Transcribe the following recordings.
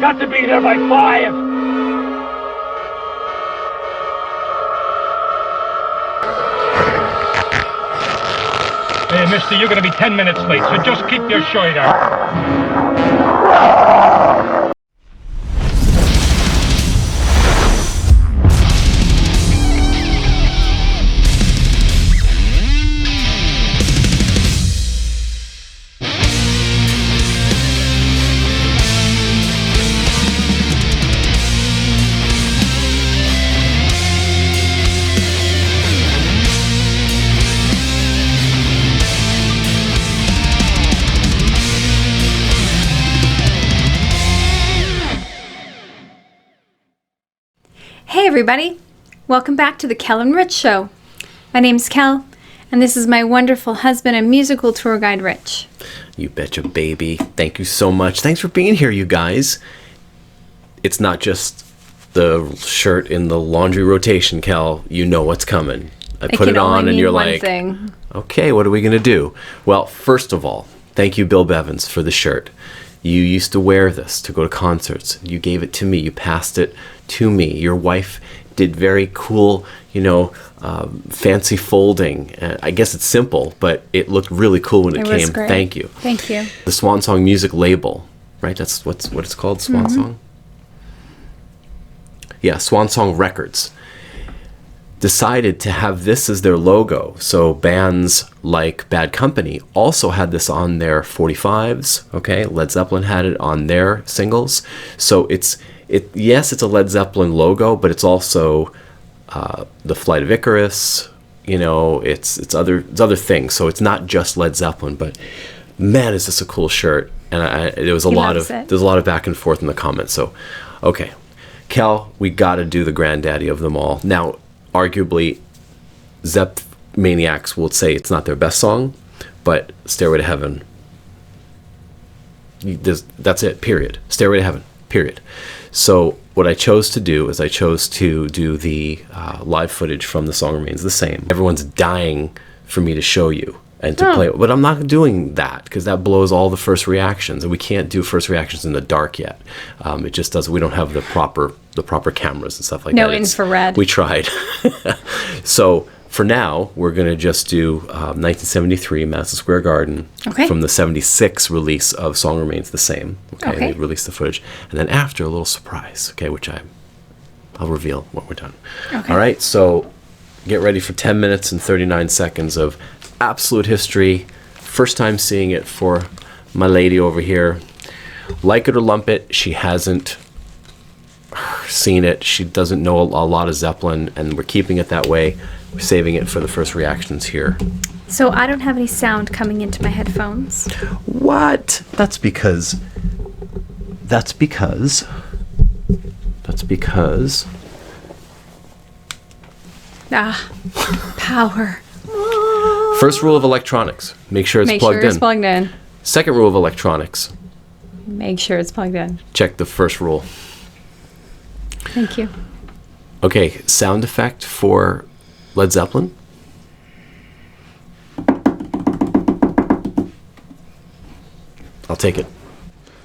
I've got to be there by 5. Hey, mister, you're going to be 10 minutes late, so just keep your shirt on. Hey everybody, welcome back to the Kel-n-Rich Show. My name's Kel, and this is my wonderful husband and musical tour guide, Rich. You betcha, baby. Thank you so much. Thanks for being here, you guys. It's not just the shirt in the laundry rotation, Kel. You know what's coming. I put it on and you're like, okay, what are we going to do? Well, first of all, thank you, Bill Bevins, for the shirt. You used to wear this to go to concerts. You gave it to me. You passed it to me. Your wife did very cool, fancy folding. I guess it's simple, but it looked really cool when it came. Was great. Thank you. Thank you. The Swan Song music label, right? That's what it's called, Swan Song? Yeah, Swan Song Records decided to have this as their logo. So bands like Bad Company also had this on their 45s, okay? Led Zeppelin had it on their singles. So it's a Led Zeppelin logo, but it's also the Flight of Icarus, it's other things. So it's not just Led Zeppelin, but man, is this a cool shirt. And there's a lot of back and forth in the comments. So, okay. Kel, we got to do the granddaddy of them all. Now, arguably, Zepp maniacs will say it's not their best song, but Stairway to Heaven, that's it, period. Stairway to Heaven, period. So what I chose to do is I chose to do the live footage from The Song Remains the Same. Everyone's dying for me to show you and to play it, but I'm not doing that because that blows all the first reactions, and we can't do first reactions in the dark yet. It just does. We don't have the proper cameras and stuff like that. No infrared. We tried. So for now, we're going to just do 1973 Madison Square Garden from the 76 release of Song Remains the Same. Okay. They released the footage, and then after a little surprise. Okay, which I'll reveal when we're done. Okay. All right. So get ready for 10 minutes and 39 seconds of absolute history. First time seeing it for my lady over here. Like it or lump it, she hasn't seen it. She doesn't know a lot of Zeppelin, and we're keeping it that way. We're saving it for the first reactions here. So I don't have any sound coming into my headphones. What? That's because Power. First rule of electronics, make sure it's plugged in. Second rule of electronics, make sure it's plugged in. Check the first rule. Thank you. Okay, sound effect for Led Zeppelin. I'll take it.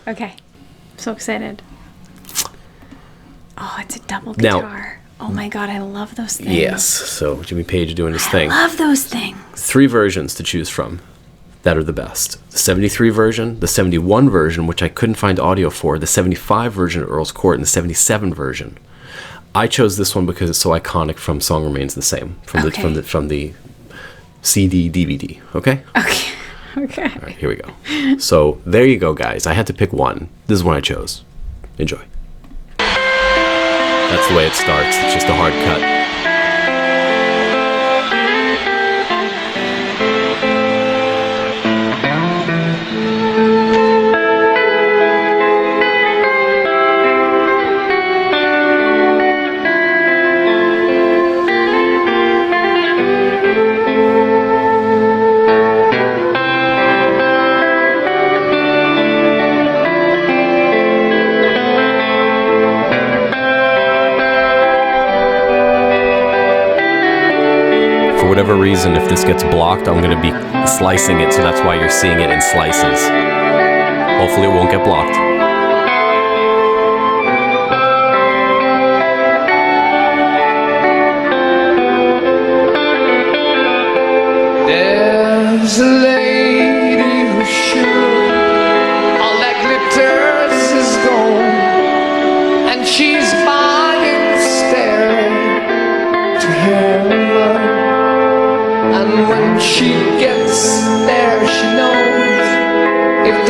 Okay, so excited. Oh, it's a double guitar. Oh my God, I love those things. Yes, so Jimmy Page doing his thing. I love those things. 3 versions to choose from that are the best. The 73 version, the 71 version, which I couldn't find audio for, the 75 version at Earl's Court, and the 77 version. I chose this one because it's so iconic from Song Remains the Same, from the CD DVD, okay? Okay. All right, here we go. So there you go, guys. I had to pick one. This is one I chose. Enjoy. That's the way it starts. It's just a hard cut. For whatever reason, if this gets blocked, I'm going to be slicing it, so that's why you're seeing it in slices. Hopefully it won't get blocked.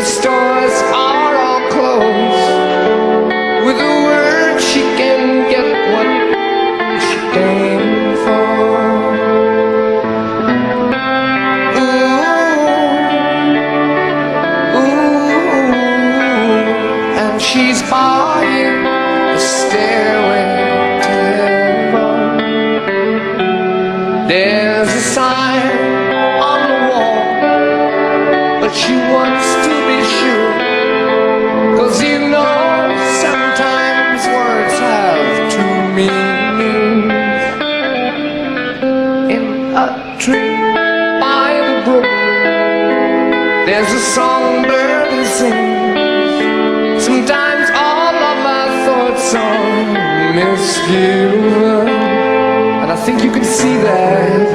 stores are all closed. With a word she can get what she came for. And she's buying the stairway to heaven. There's a sign on the wall, but she wants to be sure. 'Cause you know sometimes words have two meanings. In a tree by the brook, there's a songbird who sings. Sometimes all of my thoughts are misgiven, and I think you can see that.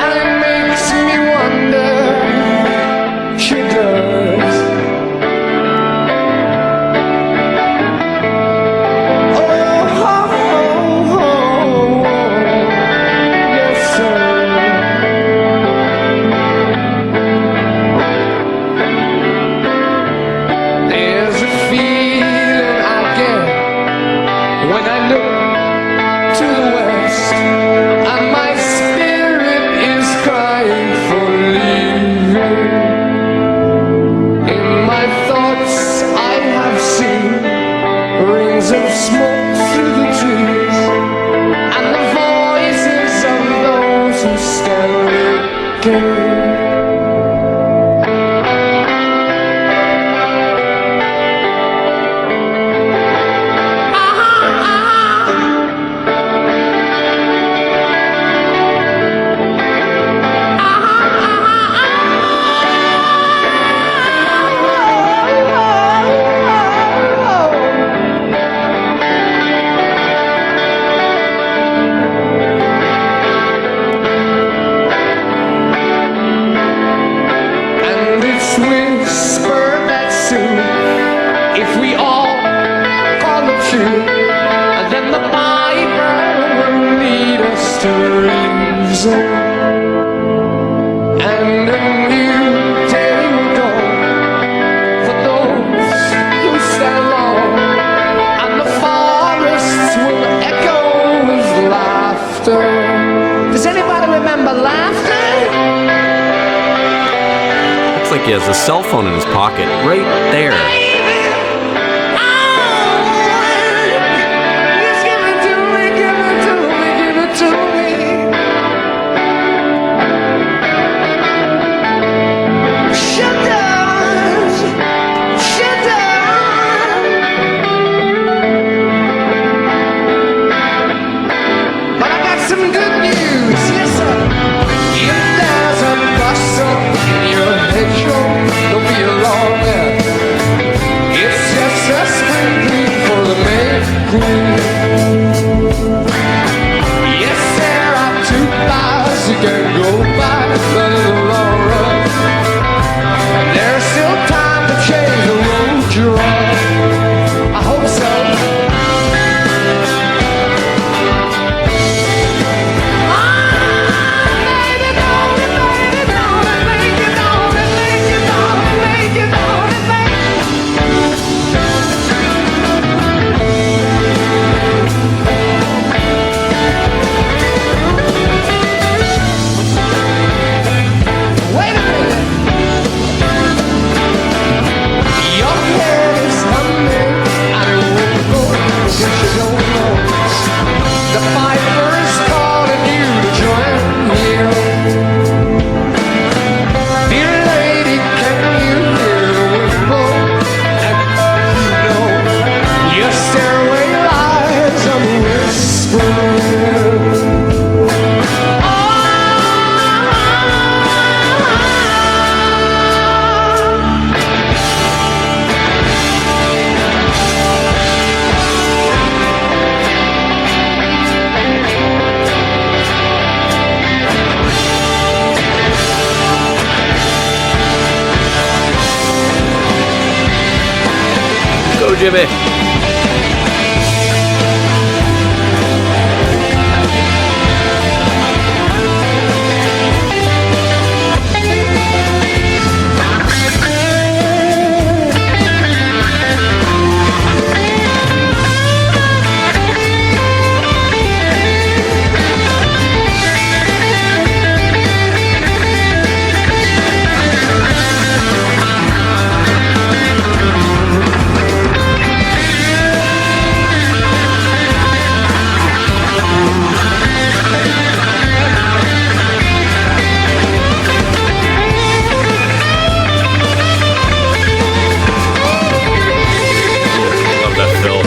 And it makes me wonder, she does. Yes, sir. There's a feeling I get when I look to the west, and my spirit is crying for leaving. In my thoughts I have seen rings of smoke through the trees, and the voices of those who stand looking. And it's whispered that soon, if we all call the truth, then the Bible will lead us to reason. And a new day will dawn for those who stand long, and the forests will echo with laughter. Does anybody remember laughter? Looks like he has a cell phone in his pocket right there. Just give it to me, give it to me, give it to me. Shut down, shut down. But I got some good news, yes sir. If there's a bus up in your hedgerow, don't be alone there. Jimmy. Love that fill.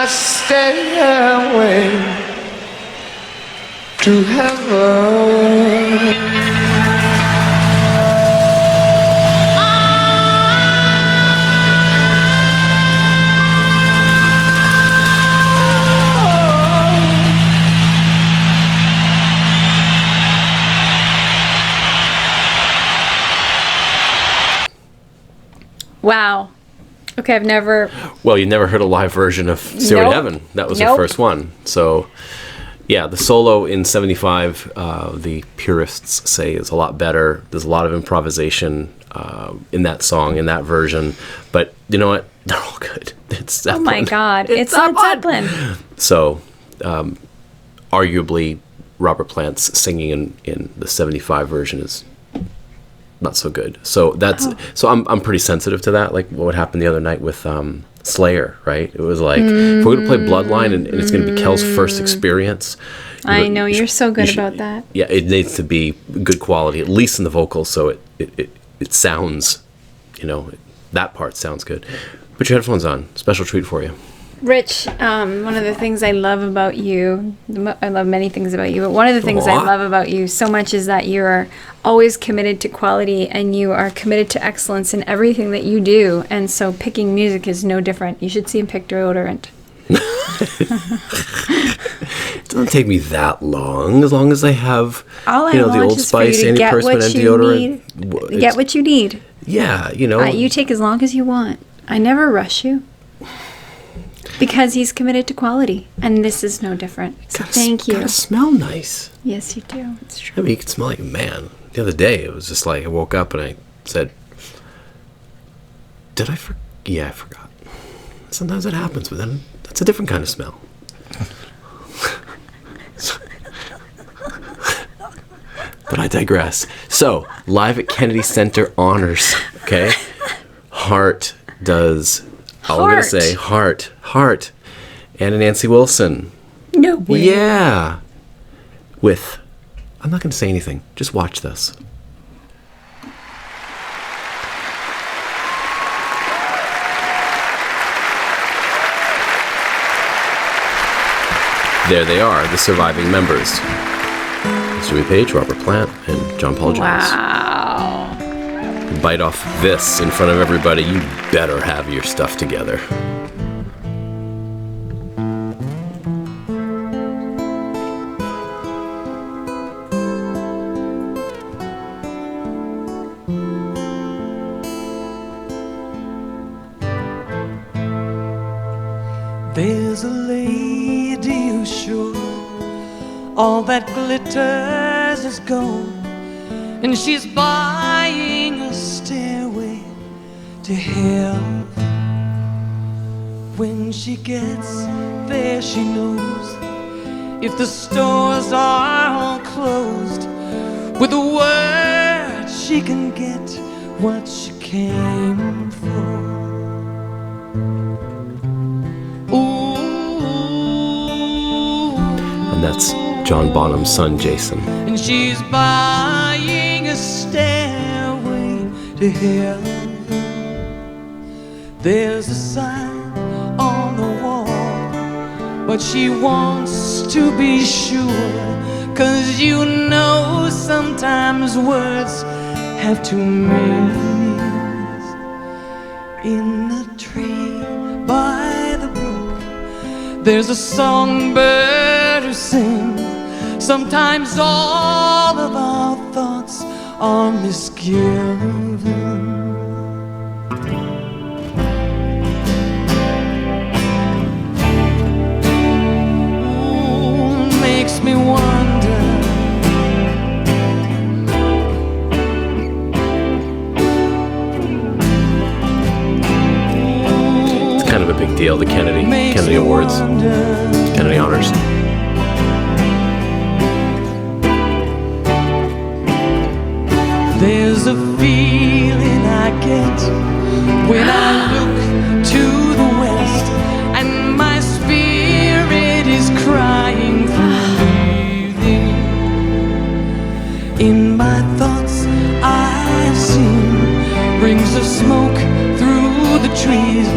a stairway to heaven. Wow. Okay, I've never... Well, you never heard a live version of Stairway to Nope. Heaven. That was the Nope. first one. So, yeah, the solo in 75, the purists say is a lot better. There's a lot of improvisation in that song, in that version. But you know what? They're all good. It's Oh Zeppelin. my God. It's Led Zeppelin. So, arguably, Robert Plant's singing in the 75 version is not so good. So that's so I'm pretty sensitive to that. Like what happened the other night with Slayer, right? It was like, if we're going to play Bloodline and it's going to be Kel's first experience. I know, you're so good about that. Yeah, it needs to be good quality, at least in the vocals, so it sounds, that part sounds good. Put your headphones on. Special treat for you. Rich, one of the things I love about you, I love many things about you, but one of the things I love about you so much is that you are always committed to quality and you are committed to excellence in everything that you do. And so picking music is no different. You should see him pick deodorant. It doesn't take me that long as I have, All I the want Old is for you Spice, to get antiperspirant, what and you deodorant. need. Get what you need. Yeah, You take as long as you want. I never rush you. Because he's committed to quality, and this is no different. So thank you. Gotta smell nice. Yes, you do. It's true. I mean, you can smell like a man. The other day, it was just like I woke up and I said, "Did I forget?" Yeah, I forgot. Sometimes it happens, but then that's a different kind of smell. But I digress. So, live at Kennedy Center honors. Okay, Heart does. All I'm going to say, Heart, Anna Nancy Wilson. No way. Yeah. With, I'm not going to say anything. Just watch this. There they are, the surviving members. Stewie Page, Robert Plant, and John Paul Jones. Wow. Bite off this in front of everybody, you better have your stuff together. There's a lady who's sure all that glitters is gold, and she's buying a stairway to hell. When she gets there, she knows if the stores are all closed, with a word she can get what she came for. And that's John Bonham's son, Jason. And she's buying a stairway to hell. There's a sign on the wall, but she wants to be sure, 'cause sometimes words have two meanings. In the tree by the brook, there's a songbird who sings. Sometimes all of our thoughts are misgiven. Ooh, makes me wonder. It's kind of a big deal, the Kennedy Awards, Kennedy Honors. There's a feeling I get when I look to the west, and my spirit is crying for leaving. In my thoughts I've seen rings of smoke through the trees,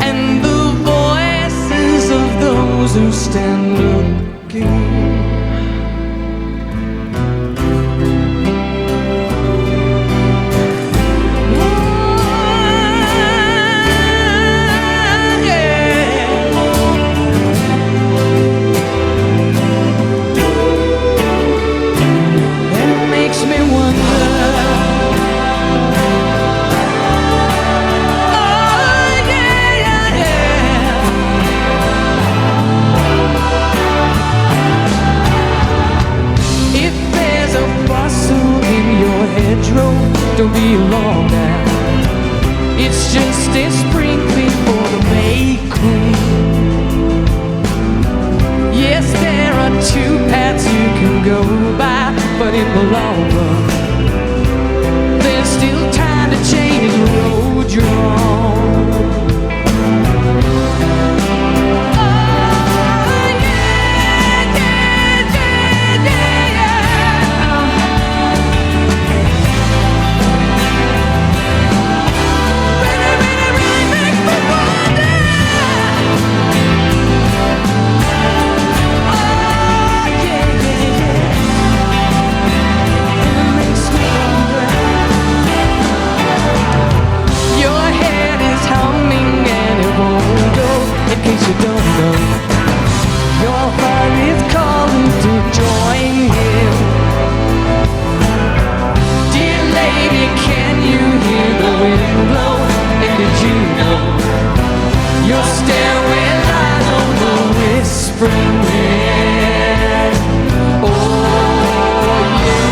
and the voices of those who stand looking. Don't be alarmed now. It's just a spring clean for the May Queen. Yes, there are two paths you can go by, but in the long run, there's still time to change the road you're on. Your stairway lies on the whispering wind. Oh, yeah,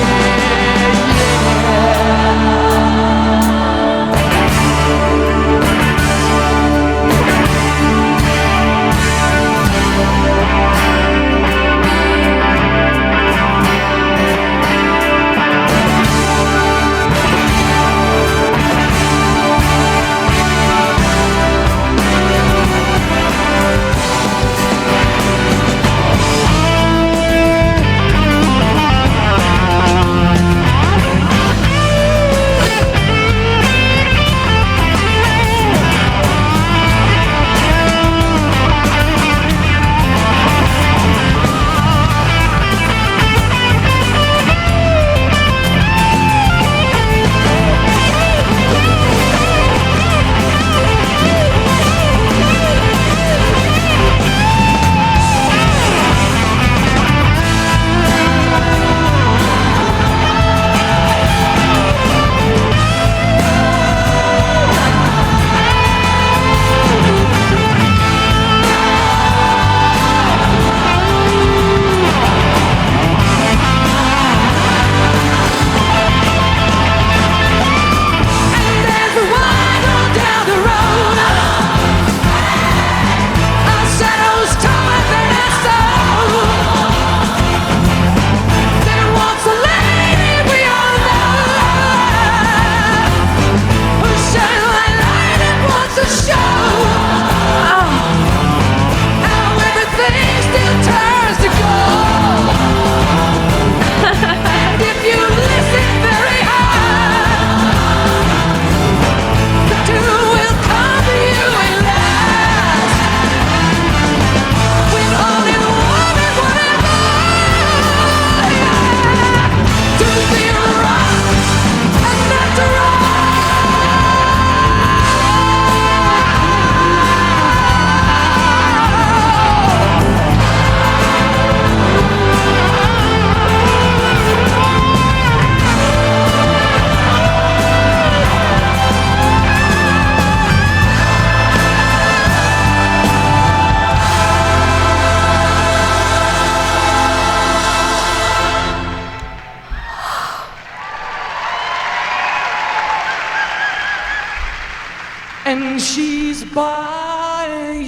and she's buying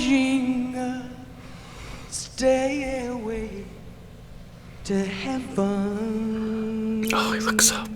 a stairway to heaven. Oh, he looks up.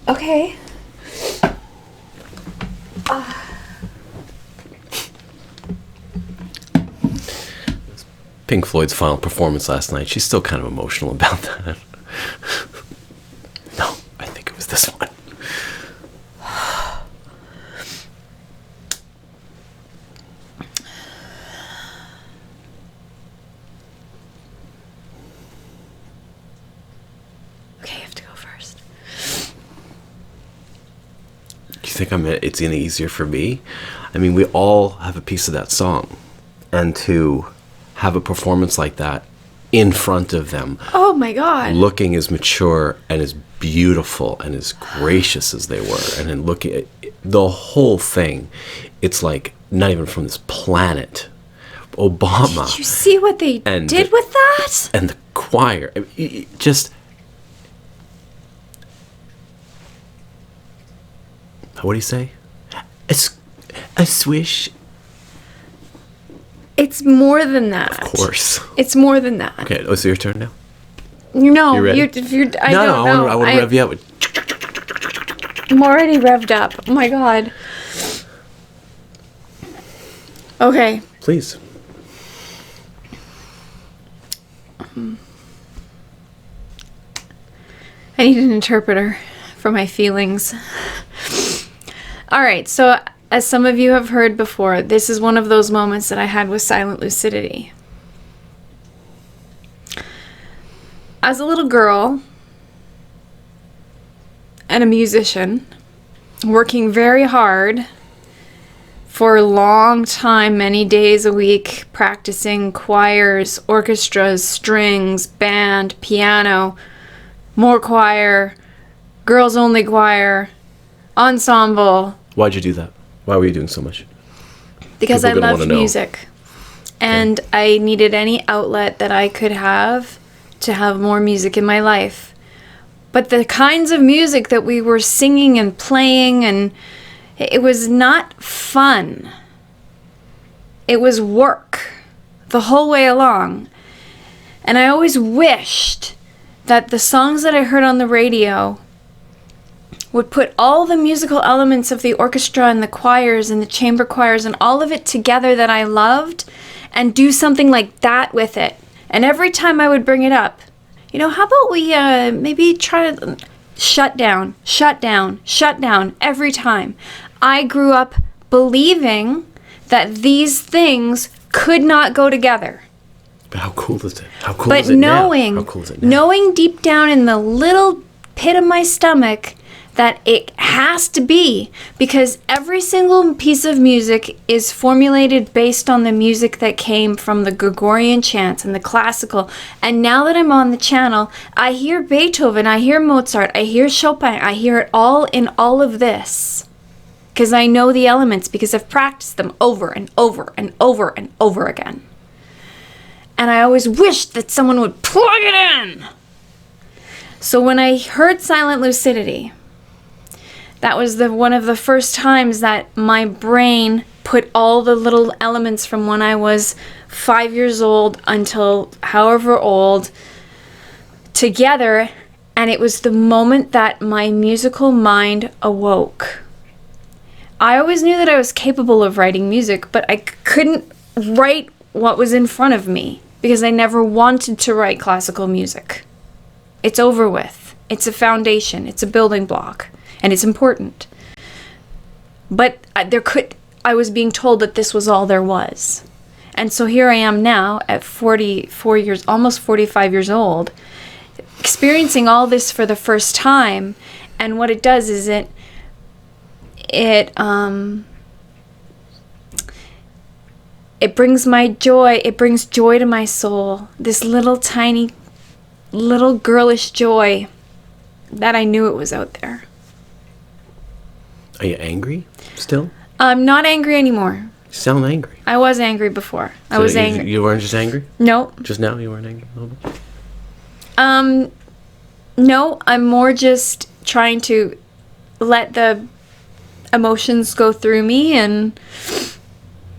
Okay. Pink Floyd's final performance last night. She's still kind of emotional about that. No, I think it was this one. Okay, you have to go first. Do you think it's any easier for me? I mean, we all have a piece of that song. And to have a performance like that in front of them, Oh my God. looking as mature and as beautiful and as gracious as they were, and then looking at the whole thing, it's like not even from this planet. Obama Did you see what they And- did with that? and the choir, just, what do you say? A swish. It's more than that. Of course. It's more than that. Okay, it's your turn now. No, You ready? I No, don't know. I want to rev you up. I'm already revved up. Oh my god. Okay. Please. I need an interpreter for my feelings. All right, so as some of you have heard before, this is one of those moments that I had with silent lucidity. As a little girl and a musician, working very hard for a long time, many days a week, practicing choirs, orchestras, strings, band, piano, more choir, girls only choir, ensemble. Why'd you do that? Why were you doing so much? Because People I are gonna love wanna know. music. And I needed any outlet that I could have to have more music in my life. But the kinds of music that we were singing and playing, and it was not fun. It was work the whole way along. And I always wished that the songs that I heard on the radio would put all the musical elements of the orchestra and the choirs and the chamber choirs and all of it together that I loved and do something like that with it. And every time I would bring it up, how about we maybe try to shut down every time. I grew up believing that these things could not go together. But how cool is it? How cool But is it knowing, now? How cool is it now? knowing deep down in the little pit of my stomach that it has to be, because every single piece of music is formulated based on the music that came from the Gregorian chants and the classical. And now that I'm on the channel, I hear Beethoven, I hear Mozart, I hear Chopin, I hear it all in all of this. Because I know the elements, because I've practiced them over and over and over and over again. And I always wished that someone would plug it in. So when I heard Silent Lucidity, that was one of the first times that my brain put all the little elements from when I was 5 years old until however old together, and it was the moment that my musical mind awoke. I always knew that I was capable of writing music, but I couldn't write what was in front of me because I never wanted to write classical music. It's over with. It's a foundation. It's a building block. And it's important. But I was being told that this was all there was. And so here I am now at 44 years, almost 45 years old, experiencing all this for the first time. And what it does is it brings my joy, it brings joy to my soul. This little tiny, little girlish joy that I knew it was out there. Are you angry still? I'm not angry anymore. You sound angry. I was angry before. I was angry. You weren't just angry? No. Just now you weren't angry a little bit? No, I'm more just trying to let the emotions go through me, and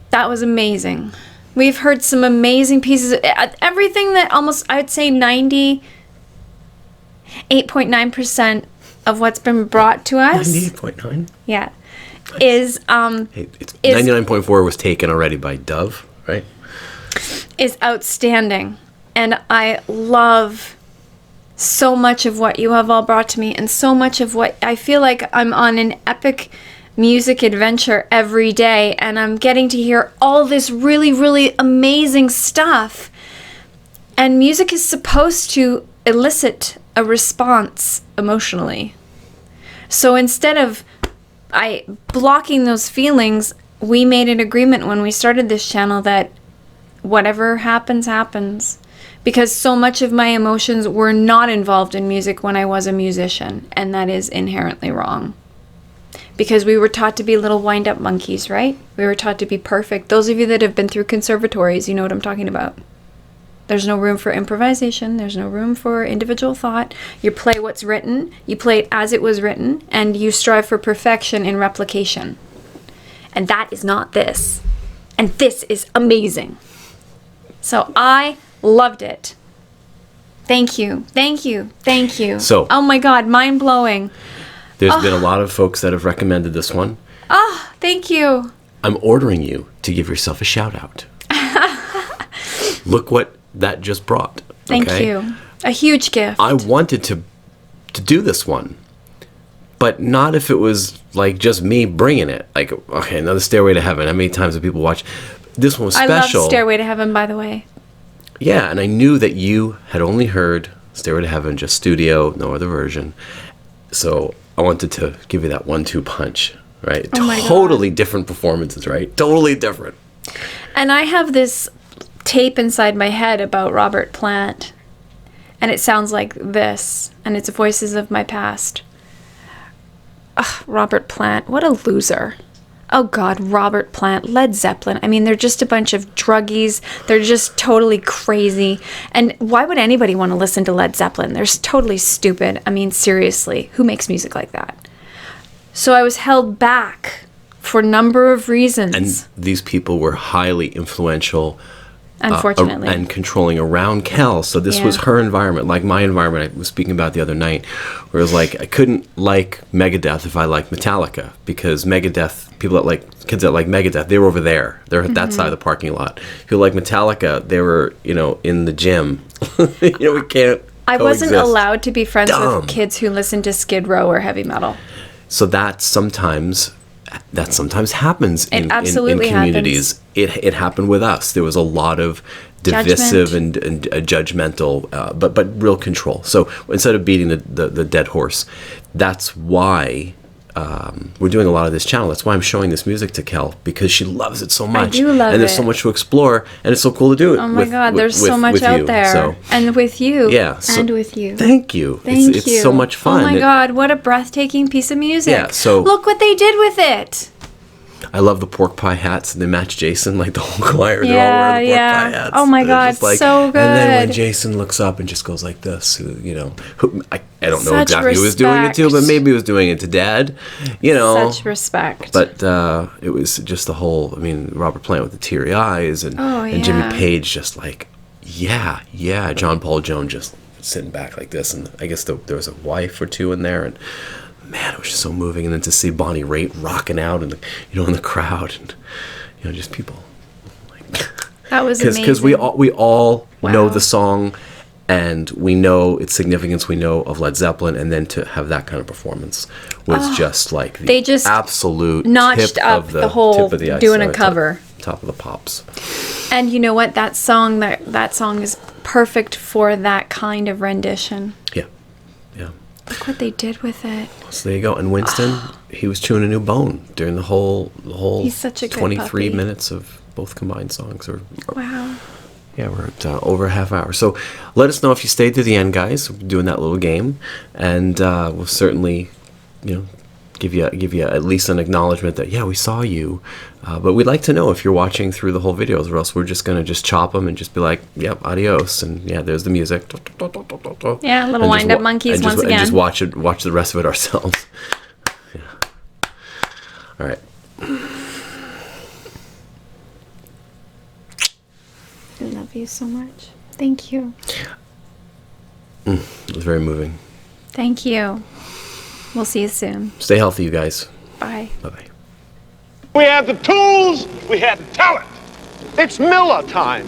that was amazing. We've heard some amazing pieces. Everything that almost, I'd say 98.9% of what's been brought to us. 98.9? Yeah. Is, Hey, it's 99.4 was taken already by Dove, right? is outstanding. And I love so much of what you have all brought to me, and so much of what I feel like I'm on an epic music adventure every day, and I'm getting to hear all this really, really amazing stuff. And music is supposed to elicit a response emotionally. So instead of blocking those feelings, we made an agreement when we started this channel that whatever happens, happens. Because so much of my emotions were not involved in music when I was a musician, and that is inherently wrong. Because we were taught to be little wind-up monkeys, right? We were taught to be perfect. Those of you that have been through conservatories, you know what I'm talking about. There's no room for improvisation. There's no room for individual thought. You play what's written. You play it as it was written. And you strive for perfection in replication. And that is not this. And this is amazing. So I loved it. Thank you. Thank you. Thank you. So- oh my God, mind-blowing. There's been a lot of folks that have recommended this one. Oh, thank you. I'm ordering you to give yourself a shout out. Look what that just brought. Thank okay? you. A huge gift. I wanted to do this one, but not if it was like just me bringing it. Like, okay, another Stairway to Heaven. How many times have people watched? This one was special. I love Stairway to Heaven, by the way. Yeah, and I knew that you had only heard Stairway to Heaven, just studio, no other version. So I wanted to give you that 1-2 punch, right? Oh my Totally different performances, right? Totally different. And I have this tape inside my head about Robert Plant, and it sounds like this, and it's Voices of My Past. Ugh, Robert Plant, what a loser. Oh God, Robert Plant, Led Zeppelin. I mean, they're just a bunch of druggies. They're just totally crazy. And why would anybody want to listen to Led Zeppelin? They're totally stupid. I mean, seriously, who makes music like that? So I was held back for a number of reasons. And these people were highly influential, unfortunately, and controlling around Kel. So this was her environment, like my environment I was speaking about the other night, where it was like I couldn't like Megadeth if I liked Metallica, because Megadeth, kids that like Megadeth, they were over there. They're at that side of the parking lot. People like Metallica, they were, in the gym. We can't I wasn't coexist. allowed to be friends Dumb. with kids who listened to Skid Row or heavy metal. So that sometimes happens in absolutely communities. It happened with us. There was a lot of divisive and judgmental, but real control. So instead of beating the dead horse, that's why we're doing a lot of this channel. That's why I'm showing this music to Kel, because she loves it so much. I do love and there's it. so much to explore, and it's so cool to do it. Oh my God, there's so much out there. So, and with you. yeah, so and with you. Thank you. Thank it's you. so much fun. Oh my God, what a breathtaking piece of music. Yeah, so- look what they did with it. I love the pork pie hats. They match Jason, like the whole choir. They're all Yeah, wearing the pork yeah. pie hats. Oh my They're God, just so And then when good. Jason looks up and just goes like this, I don't know Such exactly who was doing it to, but respect. maybe he was doing it to Dad, Such respect. But it was just the whole, Robert Plant with the teary eyes, and Jimmy yeah. Page just like, yeah. John Paul Jones just sitting back like this, and I guess there was a wife or two in there, and man, it was just so moving. And then to see Bonnie Raitt rocking out in the crowd, and just people like that was amazing. because we all Wow. know the song, and we know its significance. We know of Led Zeppelin, and then to have that kind of performance was just like the They just absolute notched tip up of the whole tip of the ice, doing a cover. top of the pops. And you know what? That song is perfect for that kind of rendition. Yeah. Look what they did with it. So there you go. And Winston, he was chewing a new bone during the whole He's such a good 23 puppy. minutes of both combined songs. Wow. Yeah, we're at over a half hour. So let us know if you stayed to the end, guys. We're doing that little game, and we'll certainly, give you at least an acknowledgement that we saw you. But we'd like to know if you're watching through the whole videos, or else we're just gonna chop them and just be like, "Yep, adios," and there's the music. Yeah, little And wind-up monkeys and once and again. just watch the rest of it ourselves. Yeah. All right. I love you so much. Thank you. It was very moving. Thank you. We'll see you soon. Stay healthy, you guys. Bye. Bye-bye. We had the tools, we had the talent. It's Miller time.